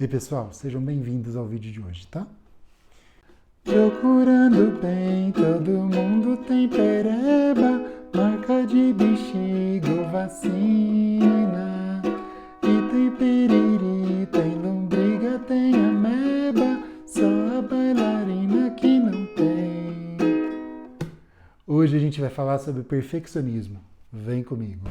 E pessoal, sejam bem-vindos ao vídeo de hoje, tá? Procurando bem, todo mundo tem pereba, marca de bexiga ou vacina. E tem piriri, tem lombriga, tem ameba, só a bailarina que não tem. Hoje a gente vai falar sobre perfeccionismo. Vem comigo.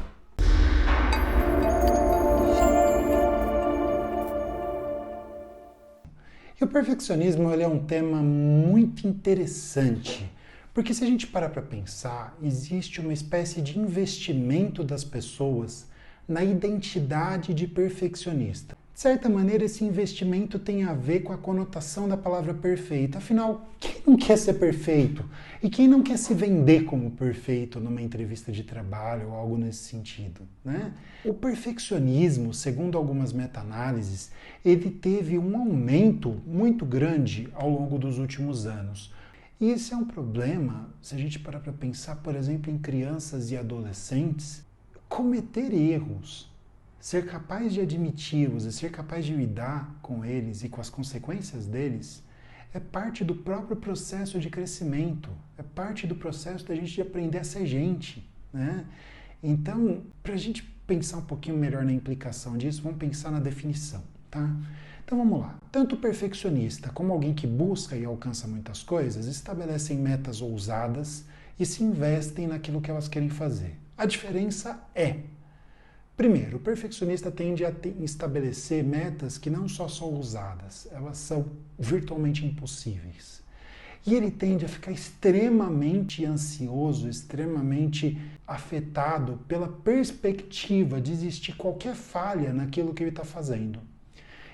E o perfeccionismo ele é um tema muito interessante, porque se a gente parar para pensar, existe uma espécie de investimento das pessoas na identidade de perfeccionista. De certa maneira, esse investimento tem a ver com a conotação da palavra perfeito. Afinal, quem não quer ser perfeito? E quem não quer se vender como perfeito numa entrevista de trabalho ou algo nesse sentido, né? O perfeccionismo, segundo algumas meta-análises, ele teve um aumento muito grande ao longo dos últimos anos. E esse é um problema, se a gente parar para pensar, por exemplo, em crianças e adolescentes, cometer erros. Ser capaz de admiti-los e ser capaz de lidar com eles e com as consequências deles é parte do próprio processo de crescimento, é parte do processo da gente de aprender a ser gente, né? Então, para a gente pensar um pouquinho melhor na implicação disso, vamos pensar na definição, tá? Então vamos lá. Tanto o perfeccionista como alguém que busca e alcança muitas coisas estabelecem metas ousadas e se investem naquilo que elas querem fazer. A diferença é: primeiro, o perfeccionista tende a estabelecer metas que não só são ousadas, elas são virtualmente impossíveis. E ele tende a ficar extremamente ansioso, extremamente afetado pela perspectiva de existir qualquer falha naquilo que ele está fazendo.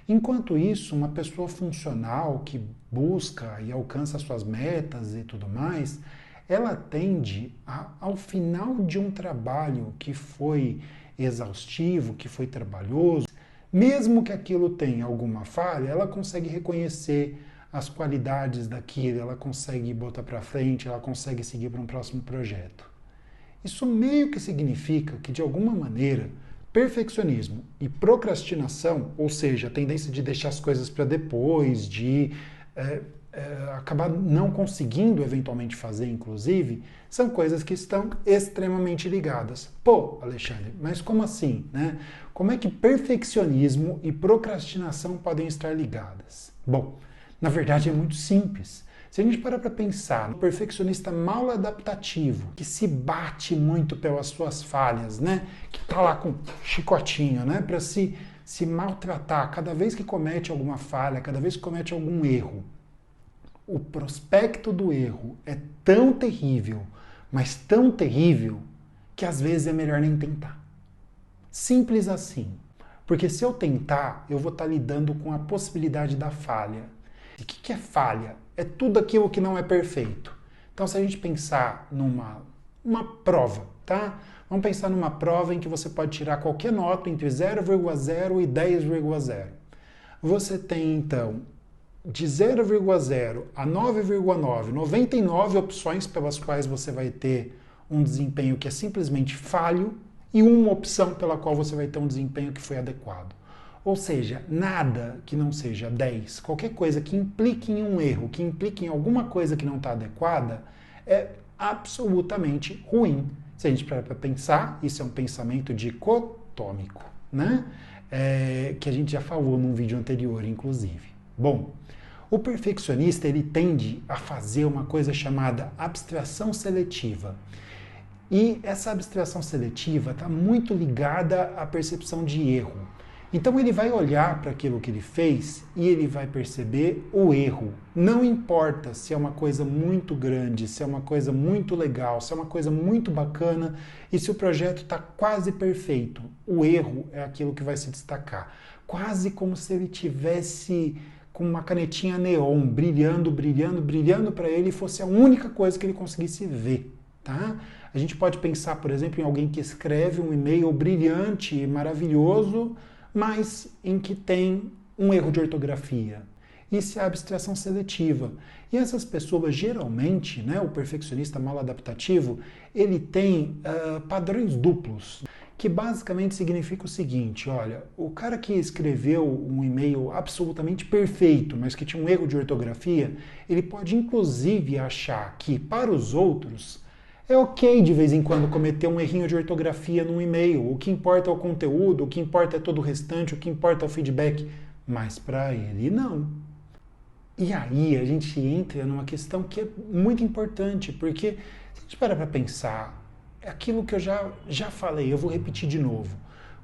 Enquanto isso, uma pessoa funcional que busca e alcança suas metas e tudo mais, ela tende ao final de um trabalho que foi exaustivo, que foi trabalhoso, mesmo que aquilo tenha alguma falha, ela consegue reconhecer as qualidades daquilo, ela consegue botar para frente, ela consegue seguir para um próximo projeto. Isso meio que significa que, de alguma maneira, perfeccionismo e procrastinação, ou seja, a tendência de deixar as coisas para depois, de acabar não conseguindo eventualmente fazer, inclusive, são coisas que estão extremamente ligadas. Pô, Alexandre, mas como assim, né? Como é que perfeccionismo e procrastinação podem estar ligadas? Bom, na verdade é muito simples. Se a gente parar para pensar no perfeccionista mal adaptativo, que se bate muito pelas suas falhas, né? Que tá lá com chicotinho, né? Para se maltratar cada vez que comete alguma falha, cada vez que comete algum erro. O prospecto do erro é tão terrível, mas tão terrível, que às vezes é melhor nem tentar. Simples assim. Porque se eu tentar, eu vou estar lidando com a possibilidade da falha. E o que é falha? É tudo aquilo que não é perfeito. Então, se a gente pensar numa prova, tá? Vamos pensar numa prova em que você pode tirar qualquer nota entre 0,0 e 10,0. Você tem, então, de 0,0 a 9,9, 99 opções pelas quais você vai ter um desempenho que é simplesmente falho e uma opção pela qual você vai ter um desempenho que foi adequado. Ou seja, nada que não seja 10, qualquer coisa que implique em um erro, que implique em alguma coisa que não está adequada, é absolutamente ruim. Se a gente parar para pensar, isso é um pensamento dicotômico, né? Que a gente já falou num vídeo anterior, inclusive. Bom, o perfeccionista ele tende a fazer uma coisa chamada abstração seletiva. E essa abstração seletiva está muito ligada à percepção de erro. Então ele vai olhar para aquilo que ele fez e ele vai perceber o erro. Não importa se é uma coisa muito grande, se é uma coisa muito legal, se é uma coisa muito bacana e se o projeto está quase perfeito. O erro é aquilo que vai se destacar. Quase como se ele tivesse com uma canetinha neon, brilhando, brilhando, brilhando para ele e fosse a única coisa que ele conseguisse ver, tá? A gente pode pensar, por exemplo, em alguém que escreve um e-mail brilhante e maravilhoso, mas em que tem um erro de ortografia. Isso é a abstração seletiva. E essas pessoas, geralmente, né, o perfeccionista mal adaptativo, ele tem padrões duplos. que basicamente significa o seguinte: olha, o cara que escreveu um e-mail absolutamente perfeito, mas que tinha um erro de ortografia, ele pode inclusive achar que para os outros é ok de vez em quando cometer um errinho de ortografia num e-mail. O que importa é o conteúdo, o que importa é todo o restante, o que importa é o feedback. Mas para ele, não. E aí a gente entra numa questão que é muito importante, porque se a gente parar para pensar, é aquilo que eu já falei, eu vou repetir de novo.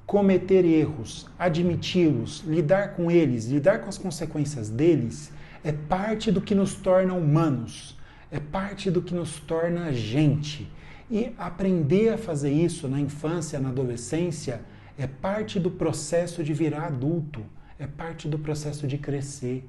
Cometer erros, admiti-los, lidar com eles, lidar com as consequências deles, é parte do que nos torna humanos, é parte do que nos torna gente. E aprender a fazer isso na infância, na adolescência, é parte do processo de virar adulto, é parte do processo de crescer.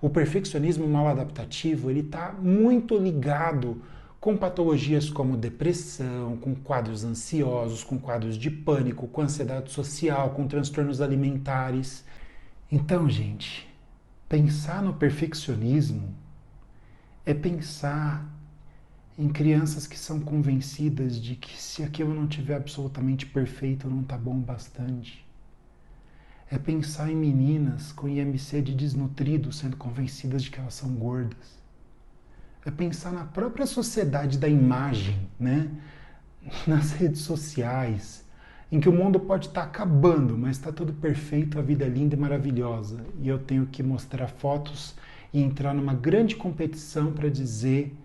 O perfeccionismo mal adaptativo ele está muito ligado com patologias como depressão, com quadros ansiosos, com quadros de pânico, com ansiedade social, com transtornos alimentares. Então, gente, pensar no perfeccionismo é pensar em crianças que são convencidas de que se aquilo não estiver absolutamente perfeito, não está bom bastante. É pensar em meninas com IMC de desnutrido sendo convencidas de que elas são gordas. É pensar na própria sociedade da imagem, né? Nas redes sociais, em que o mundo pode estar acabando, mas está tudo perfeito, a vida é linda e maravilhosa. E eu tenho que mostrar fotos e entrar numa grande competição para dizer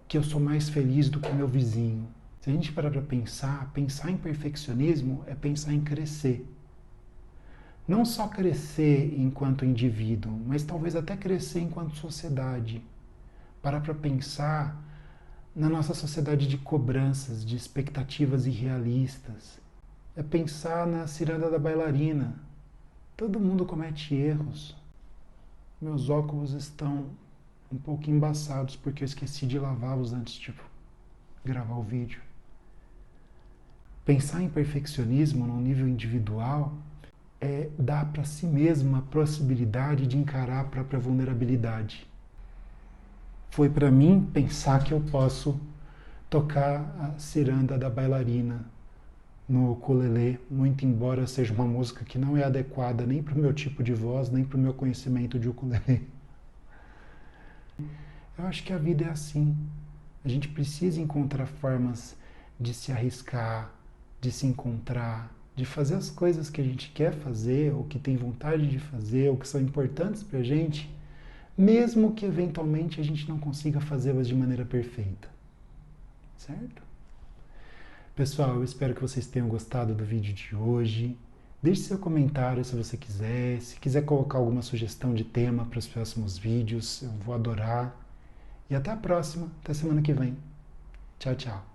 que eu sou mais feliz do que meu vizinho. Se a gente parar para pensar em perfeccionismo é pensar em crescer. Não só crescer enquanto indivíduo, mas talvez até crescer enquanto sociedade. Parar para pensar na nossa sociedade de cobranças, de expectativas irrealistas. É pensar na ciranda da bailarina. Todo mundo comete erros. Meus óculos estão um pouco embaçados porque eu esqueci de lavá-los antes de gravar o vídeo. Pensar em perfeccionismo no nível individual é dar para si mesmo a possibilidade de encarar a própria vulnerabilidade. Foi para mim pensar que eu posso tocar a ciranda da bailarina no ukulele, muito embora seja uma música que não é adequada nem para o meu tipo de voz, nem para o meu conhecimento de ukulele. Eu acho que a vida é assim. A gente precisa encontrar formas de se arriscar, de se encontrar, de fazer as coisas que a gente quer fazer, ou que tem vontade de fazer, ou que são importantes para a gente, mesmo que eventualmente a gente não consiga fazê-las de maneira perfeita. Certo? Pessoal, eu espero que vocês tenham gostado do vídeo de hoje. Deixe seu comentário se você quiser. Se quiser colocar alguma sugestão de tema para os próximos vídeos, eu vou adorar. E até a próxima, até semana que vem. Tchau, tchau.